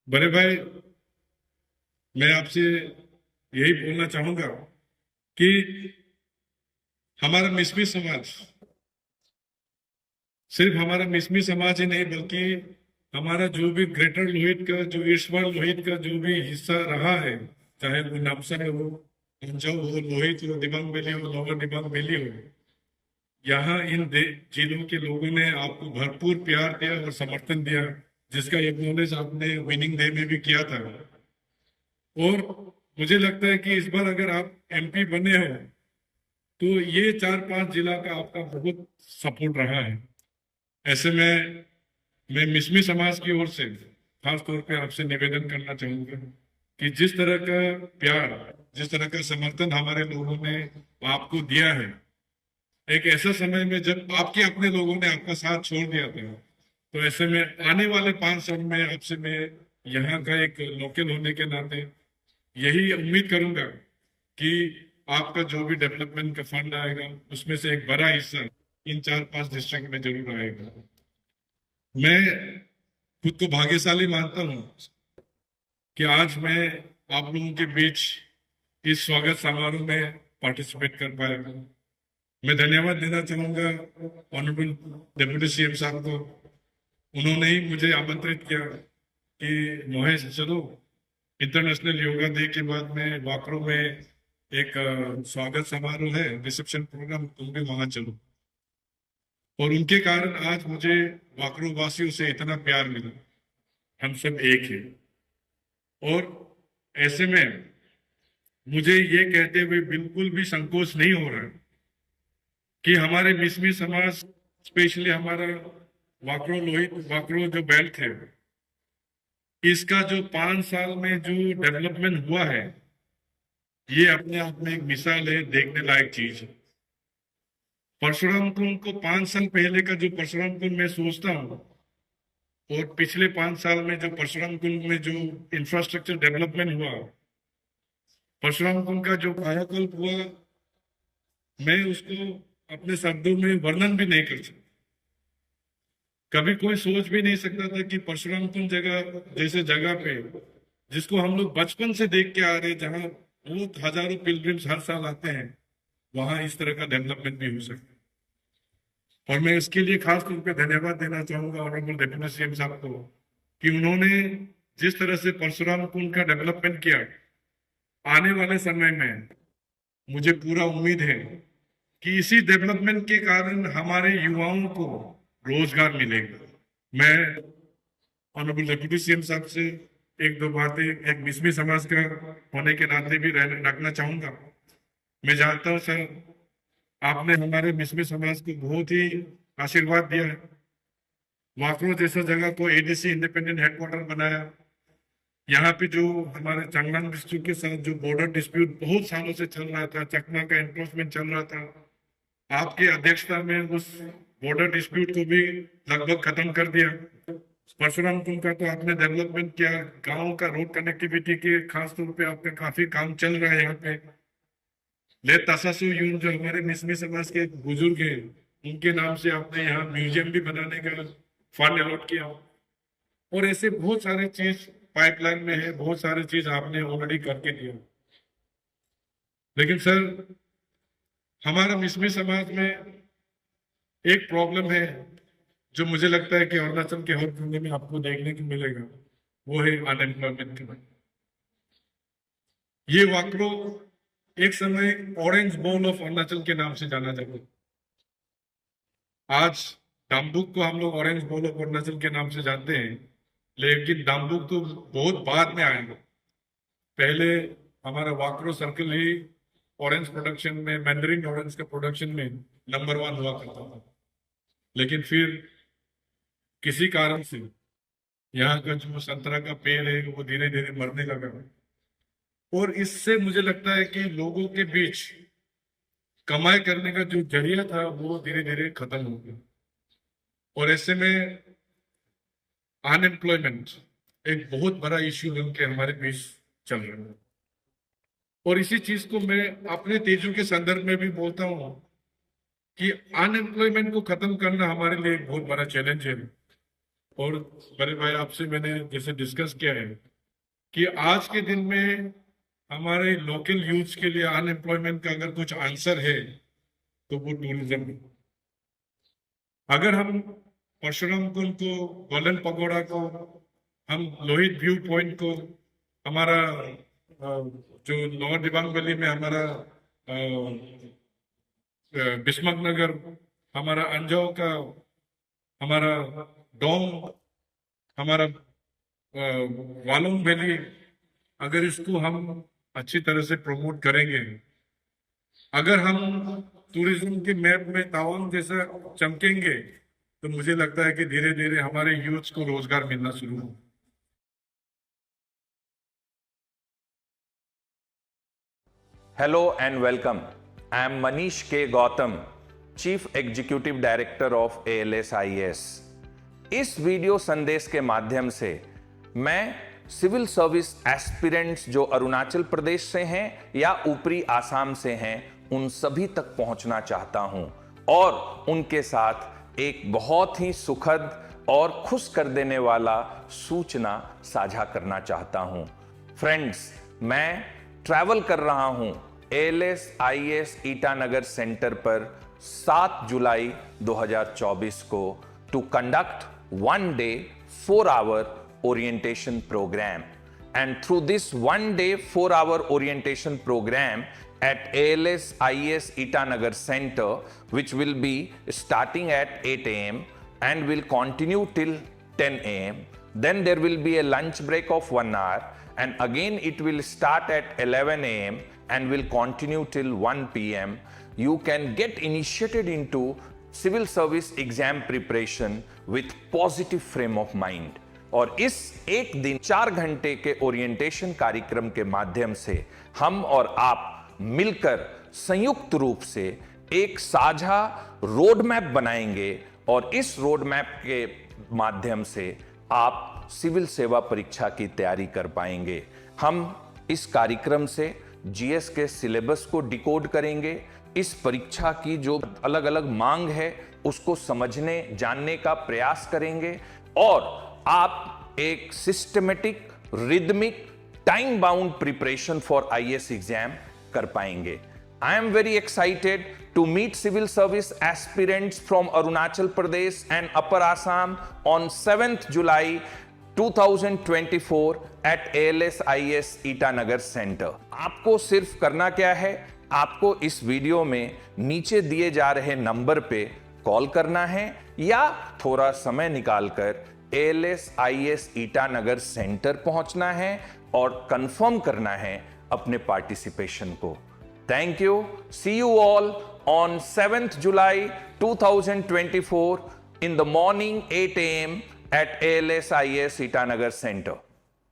बड़े भाई, मैं आपसे यही बोलना चाहूंगा कि हमारा मिसमी समाज सिर्फ हमारा मिसमी समाज ही नहीं, बल्कि हमारा जो भी ग्रेटर लोहित का, जो ईश्वर लोहित का जो भी हिस्सा रहा है, चाहे वो नमसा हो, अंजौ हो, लोहित हो, दिबांग वैली हो, लोअर दिबांग वैली हो, यहाँ जिलों के लोगों ने आपको भरपूर प्यार दिया और समर्थन दिया, जिसका एक्नॉलेज आपने विनिंग डे में भी किया था। और मुझे लगता है कि इस बार अगर आप एमपी बने हो तो ये 4-5 जिला का आपका बहुत सपोर्ट रहा है। ऐसे में मैं मिसमी समाज की ओर से खास तौर पे आपसे निवेदन करना चाहूंगा कि जिस तरह का प्यार, जिस तरह का समर्थन हमारे लोगों ने आपको दिया है, एक ऐसा समय में जब आपके अपने लोगों ने आपका साथ छोड़ दिया था, तो ऐसे में आने वाले 5 साल में आपसे मैं यहाँ का एक लोकल होने के नाते यही उम्मीद करूंगा कि आपका जो भी डेवलपमेंट का फंड आएगा उसमें से एक बड़ा हिस्सा इन 4-5 डिस्ट्रिक्ट में जरूर आएगा। मैं खुद को भाग्यशाली मानता हूँ कि आज मैं आप लोगों के बीच इस स्वागत समारोह में पार्टिसिपेट कर पाया। मैं धन्यवाद देना चाहूंगा ऑनरेबल डिप्टी सीएम साहब को। उन्होंने ही मुझे आमंत्रित किया कि महेश चलो, इंटरनेशनल योगा डे के बाद में वाकरो में एक स्वागत समारोह है, रिसेप्शन प्रोग्राम, तुम भी वहां चलो। और उनके कारण आज मुझे वाकरो वासियों से इतना प्यार मिला। हम सब एक हैं। और ऐसे में मुझे ये कहते हुए बिल्कुल भी संकोच नहीं हो रहा कि हमारे मिसमी समाज, स्पेशली हमारा वाकरो लोहित वाकरो जो बेल्ट है, इसका जो 5 साल में जो डेवलपमेंट हुआ है, ये अपने आप में एक मिसाल है, देखने लायक चीज है। परशुराम कुंड को 5 साल पहले का जो परशुराम कुंड मैं सोचता हूँ, और पिछले 5 साल में जो परशुराम कुंड में जो इंफ्रास्ट्रक्चर डेवलपमेंट हुआ, परशुराम कुंड का जो कायाकल्प हुआ, मैं उसको अपने शब्दों में वर्णन भी नहीं कर सकता। कभी कोई सोच भी नहीं सकता था कि परशुराम कुंड जगह जैसे जगह पे, जिसको हम लोग बचपन से देख के आ रहे, जहां बहुत हजारों पिलग्रिम्स हर साल आते हैं, वहां इस तरह का डेवलपमेंट भी हो सकता है। और मैं इसके लिए खास तौर पे धन्यवाद देना चाहूंगा ऑनरेबल डिप्टी सीएम साहब को कि उन्होंने जिस तरह से परशुराम कुंड का डेवलपमेंट किया, आने वाले समय में मुझे पूरा उम्मीद है कि इसी डेवलपमेंट के कारण हमारे युवाओं को रोजगार मिलेगा। मैं ऑनरेबल डिप्टी सीएम साहब से एक दो बातें एक मिसमी समाज का होने के नाते भी रखना चाहूंगा। मैं जानता हूं सर, आपने हमारे मिसमी समाज को बहुत ही आशीर्वाद दिया है। वाकरो जैसा जगह को एडीसी इंडिपेंडेंट हेडक्वार्टर बनाया। यहाँ पे जो हमारे चांगलांग डिस्ट्रिक्ट के साथ जो बॉर्डर डिस्प्यूट बहुत सालों से चल रहा था, चकमा का एनक्रोचमेंट चल रहा था, आपकी अध्यक्षता में उस बॉर्डर डिस्प्यूट को भी लगभग खत्म कर दिया। परशुराम कुंड का तो आपने डेवलपमेंट किया, गांव का रोड कनेक्टिविटी के खास तौर पे आपका काफी काम चल रहा है यहाँ पे। ले तसासु यून जो हमारे मिसमी समाज के बुजुर्ग हैं, उनके नाम से आपने यहाँ म्यूजियम भी बनाने का फंड अलॉट किया। और ऐसे बहुत सारे चीज पाइपलाइन में है, बहुत सारे चीज आपने ऑलरेडी करके दिया। लेकिन सर, हमारा मिसमी समाज में एक प्रॉब्लम है जो मुझे लगता है कि अरुणाचल के हर कोने में आपको देखने को मिलेगा, वो है अनएम्प्लॉयमेंट की। ये वाकरो एक समय ऑरेंज बोल ऑफ अरुणाचल के नाम से जाना जाता है। आज डाम्बुक को हम लोग ऑरेंज बोल ऑफ अरुणाचल के नाम से जानते हैं, लेकिन डाम्बुक तो बहुत बाद में आएगा। पहले हमारा वाकरो सर्कल ही ऑरेंज प्रोडक्शन में, मैंडरिन ऑरेंज के प्रोडक्शन में नंबर 1 हुआ करता था। लेकिन फिर किसी कारण से यहाँ का जो संतरा का पेड़ है वो धीरे धीरे मरने लगा। और इससे मुझे लगता है कि लोगों के बीच कमाई करने का जो जरिया था वो धीरे धीरे खत्म हो गया। और ऐसे में अनएम्प्लॉयमेंट एक बहुत बड़ा इश्यू बन के हमारे बीच चल रहा है। और इसी चीज को मैं अपने तेजू के संदर्भ में भी बोलता हूँ कि अनएम्प्लॉयमेंट को खत्म करना हमारे लिए एक बहुत बड़ा चैलेंज है। और बड़े भाई आपसे मैंने जैसे डिस्कस किया है कि आज के दिन में हमारे लोकल यूथ के लिए अनएम्प्लॉयमेंट का अगर कुछ आंसर है तो वो टूरिज्म है। अगर हम परशुराम कुंड को, गोल्डन पगोड़ा को, हम लोहित व्यू पॉइंट को, हमारा जो लोअर दिबांग वैली में हमारा बिस्मक नगर, हमारा अंजाव का, हमारा डोंग, हमारा वालोंग वैली, अगर इसको हम अच्छी तरह से प्रमोट करेंगे, अगर हम टूरिज्म के मैप में तवांग जैसा चमकेंगे, तो मुझे लगता है कि धीरे धीरे हमारे यूथ को रोजगार मिलना शुरू हो। Hello and welcome. I am Manish K. Gautam, Chief Executive Director of ALSIS. इस वीडियो संदेश के माध्यम से मैं सिविल सर्विस एस्पिरेंट्स जो अरुणाचल प्रदेश से हैं या ऊपरी आसाम से हैं, उन सभी तक पहुंचना चाहता हूं और उनके साथ एक बहुत ही सुखद और खुश कर देने वाला सूचना साझा करना चाहता हूं। फ्रेंड्स, मैं ट्रैवल कर रहा हूं ALSIS ईटानगर सेंटर पर 7 जुलाई 2024 को to conduct 1 day 4-hour orientation program. And through this 1 day 4-hour orientation program at ALSIS Itanagar Center, which will be starting at 8 a.m. and will continue till 10 a.m. Then there will be a lunch break of 1 hour, and again it will start at 11 a.m. and will continue till 1 p.m. You can get initiated into civil service exam preparation with positive frame of mind. और इस एक दिन 4 घंटे के orientation कार्यक्रम के माध्यम से हम और आप मिलकर संयुक्त रूप से एक साझा रोड मैप बनाएंगे और इस रोड मैप के माध्यम से आप सिविल सेवा परीक्षा की तैयारी कर पाएंगे। हम इस कार्यक्रम से जीएस के सिलेबस को डिकोड करेंगे, इस परीक्षा की जो अलग अलग मांग है उसको समझने जानने का प्रयास करेंगे और आप एक systematic, rhythmic, time bound preparation for IAS exam कर पाएंगे। I am very excited to meet civil service aspirants from Arunachal Pradesh and Upper Assam on 7th July 2024 at ALSIS Itanagar centre. आपको सिर्फ करना क्या है, आपको इस वीडियो में नीचे दिए जा रहे नंबर पे कॉल करना है या थोड़ा समय निकालकर ALSIS ईटानगर सेंटर पहुंचना है और कंफर्म करना है अपने पार्टिसिपेशन को। Thank you. See you all on 7th July 2024 in the morning 8 a.m. at ALSIS Itanagar Center.